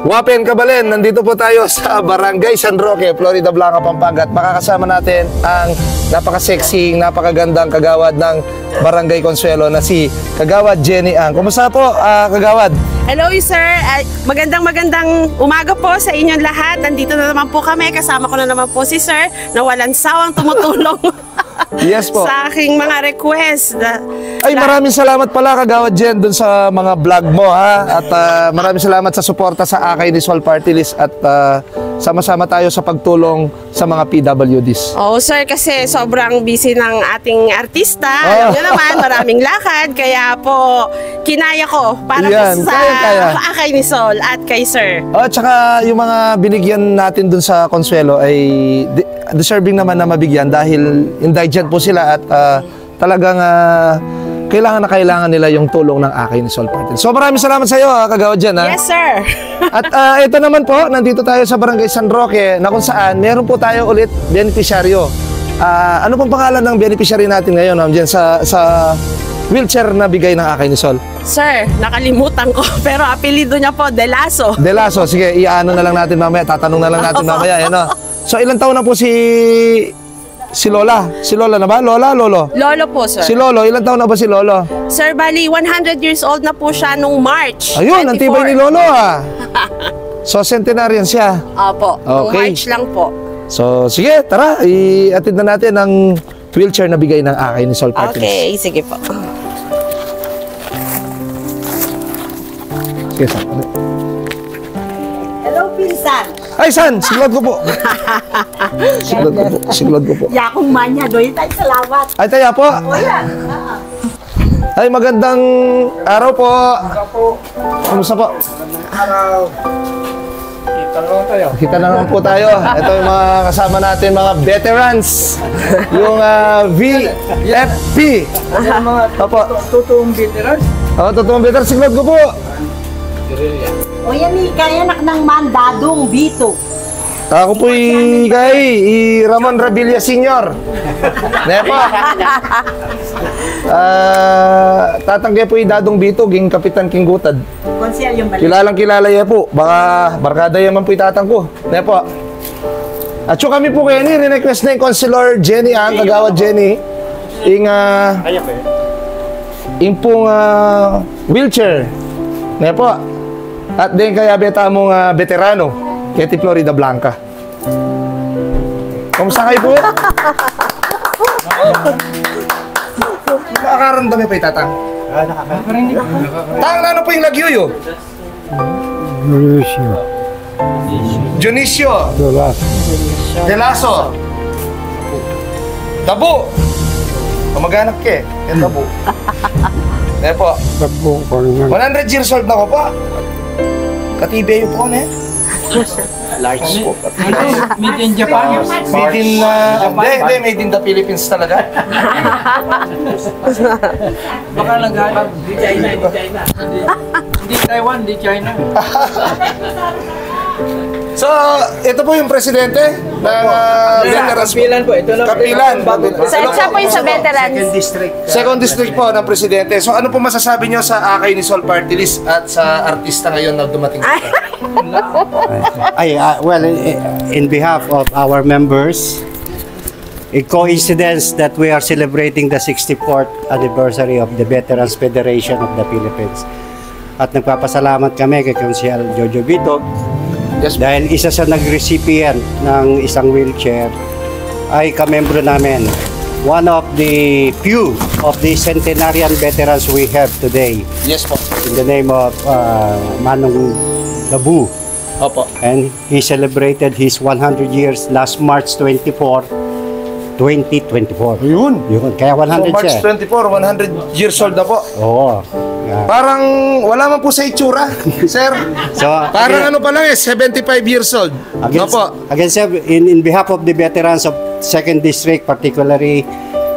Wapen Kabalen, nandito po tayo sa Barangay San Roque, Florida Blanca, Pampanga. At makakasama natin ang napaka-sexy, napakagandang kagawad ng Barangay Consuelo na si Kagawad Jenny Ang. Kumusta po, Kagawad? Hello sir, magandang umaga po sa inyong lahat. Nandito na naman po kami, kasama ko na naman po si sir na walang sawang tumutulong Yes po. sa aking mga request. Ay, maraming salamat pala, Kagawad Jen, dun sa mga vlog mo, ha? At maraming salamat sa suporta sa Akay ni Sol Party List at sama-sama tayo sa pagtulong sa mga PWDs. Oo sir, kasi sobrang busy ng ating artista. Alam niyo naman, maraming lakad. Kaya po, kinaya ko para sa Akay ni Sol at kay sir. At saka yung mga binigyan natin dun sa Consuelo ay deserving naman na mabigyan dahil indigent po sila at talagang kailangan nila yung tulong ng Akay ni Sol Party. So maraming salamat sa iyo, Kagawad Jen, ha? Yes sir. At ito naman po, nandito tayo sa Barangay San Roque na kung saan meron po tayo ulit beneficiaryo. Ano pong pangalan ng beneficiary natin ngayon, Ma'am Jen, sa wheelchair na bigay ng Akay ni Sol? Sir, nakalimutan ko pero apelido niya po Delaso. Delaso, sige, iano na lang natin mamaya, tatanong na lang natin mamaya, yan, no? So ilang taon na po si Lola? Si Lola na ba? Lola, Lolo? Lolo po, sir. Si Lolo, ilang taon na ba si Lolo? Sir, bali 100 years old na po siya nung March. Ayun, 24. ang tibay ni Lolo, ah. So centenarian siya. Opo, nung March lang po. So sige, tara, i-attend na natin ang wheelchair na bigay ng Akay ni Sol Party List. Okay, sige po. Sige, San. Hello, pinsan. Ay, San, siglod ko po. Siglod ko po. Yakong manya, doy tayo salamat. Ay, tayo po. O yan. Ay, magandang araw po. Kumusta po? Araw. Kita na naman po tayo. Ito yung mga kasama natin, mga veterans. Yung VFP. Opo. Totoong veteran. Oo, totoong veteran. Siglod ko po. O yan, kaya anak ng mandadong Bito. Ako po kay Ramon Rabilia Sr. Nepo. Tatangge po Dadong Bito, ging Kapitan King Gutad. Konsyal yung balik. Kilalang kilala ya po. Baka barkada yaman po itatang ko. Nepo. At so kami po kayo ni request na yung Consular Jenny Ang, Kagawad Jenny. Ing pong wheelchair. Nepo. At din kaya beta mong veterano, Keti Florida Blanca. Kumusta kayo po? Nakakaramdam pa itatang. Tang ano po yung lagyuyo? Dionisio. Delaso. Tabo. Kamag-anak ke. Yan tabo. Kaya po. 100 years old na ko pa. Katibay yung po na eh. Large po. Made in Japan. Made in, made in the Philippines talaga. Baka naghanap. Di China. Hindi Taiwan, di China. So, ito po yung presidente ng veterans. Kapilan po. Ito lang. Kapilan. Siya po yung sa veterans. Second district po ng presidente. So, ano po masasabi nyo sa Akay ni Sol Party List at sa artista ngayon na dumating dito? Well, in behalf of our members, a coincidence that we are celebrating the 64th anniversary of the Veterans Federation of the Philippines. At nagpapasalamat kami kay Consuelo Jojo Bito. Yes, dahil isa sa nag-recipient ng isang wheelchair ay kamembro namin. One of the few of the centenarian veterans we have today. Yes po. In the name of Manong Labu. Opo. And he celebrated his 100 years last March 24, 2024. Yun. Kaya 100 So, March siya. 24, 100 years old na po. Oo. Yeah. Parang wala man po sa itsura, sir. So, Parang ano pa lang 75 years old. Again, sir, in behalf of the veterans of 2nd District, particularly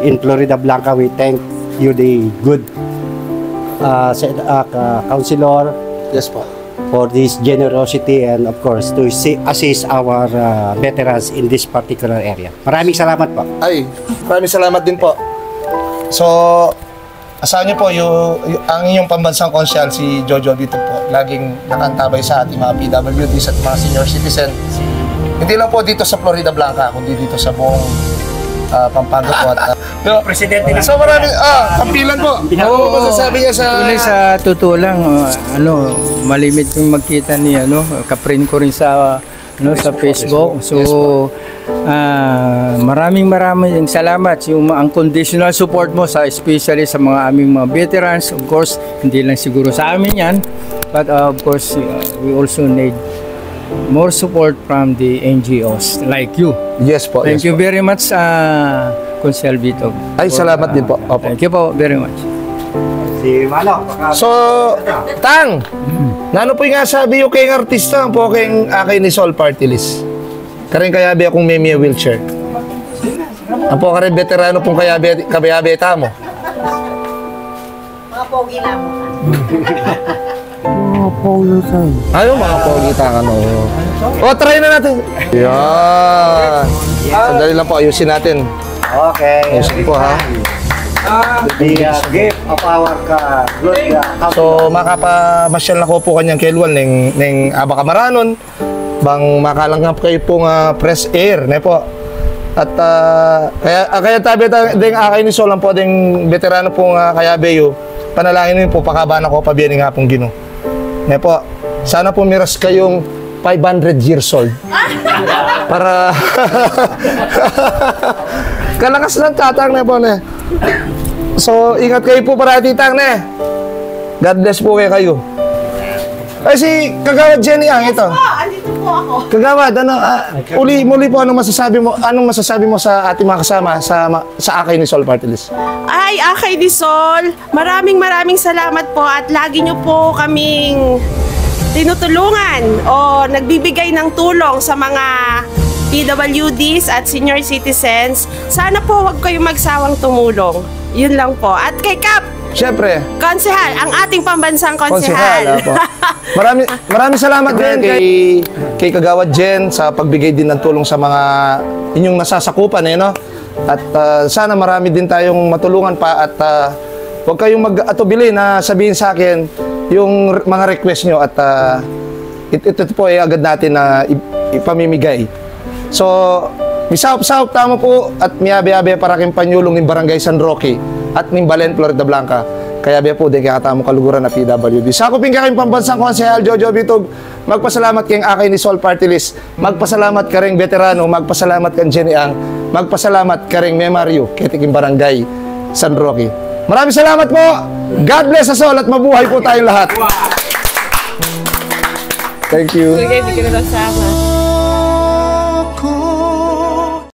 in Florida Blanca, we thank you, the good councilor. Yes po. For this generosity and of course to assist our veterans in this particular area. Maraming salamat po. Ay, maraming salamat din po. So, asahan niyo po, ang inyong pambansang konsyal, si Jojo Vito po, laging nakantabay sa ating mga PWDs at mga senior citizen. Hindi lang po dito sa Florida Blanca, kundi dito sa buong Pampanga po. At, Presidente na. so maraming, kampilan po. Ano po masasabi niya sa... Tuloy sa totoo lang, malimit kong magkita ni kaprint ko rin sa sa Facebook. So maraming salamat yung unconditional support mo sa especially sa mga aming mga veterans. Of course, hindi lang siguro sa amin 'yan, but of course we also need more support from the NGOs like you. Yes po. Thank you very much, Consel Vito. Ay, salamat din po. Opo. Thank you po very much. Si Malo. So, Tang, nano po yung nga sabi yung kayong artista, ang po kayong akay ni Sol Party List. Karing kayabi akong may wheelchair. Ang po karing veterano pong kayabi tamo. Mga pogi lang mo. Ano mga pogi ka no? O, try na natin. Yan. Sandali lang po, ayusin natin. Okay. Ayusin po ha. The gift of our good So, makapamasyal na ko po kanyang kelwan ng abakamaranon bang makalanggap kayo pong fresh air, ne po. At kaya tabi ding akay ni Solang po ding veterano pong kayabeyo, panalangin niyo po pakabana ko pabiyanin nga pong Ginoo. Ne po, sana po miras kayong 500 years old. Para kalakas ng tatang ne po ne. So, ingat kayo po parati, Tang, ne. God bless po kayo. Ay, si Kagawad Jenny Ang, ito. Andito po ako. Kagawad, muli po, anong masasabi mo sa ating mga kasama sa akay ni Sol Party List? Ay, akay ni Sol, maraming salamat po at lagi niyo po kaming tinutulungan o nagbibigay ng tulong sa mga PWDs at senior citizens. Sana po wag kayong magsawang tumulong. Yun lang po. At kay Kap, Siyempre. Konsehal, ang ating pambansang konsehal. Opo. Maraming salamat din kay Kagawad Jen sa pagbigay din ng tulong sa mga inyong nasasakupan, no? At sana marami din tayong matulungan pa at huwag kayong mag-atubili na sabihin sa akin yung mga request nyo at ito po ay agad natin na ipamimigay. So, misaup-saup tamo po at miyabe-yabe para kayong panyulong ng Barangay San Roque at ng Balen, Florida Blanca. Kaya biya po din kaya katamo kaluguran na PWD. Sakupin ka kayong pambansang konsehal Jojo Bitog. Magpasalamat kayong akay ni Sol Party List. Magpasalamat ka rin veterano. Magpasalamat kang Jenny Ang. Magpasalamat ka rin Mario Ketiking Barangay San Roque. Maraming salamat po. God bless us all at mabuhay po tayong lahat. Thank you. Sige, hindi ka na nasama.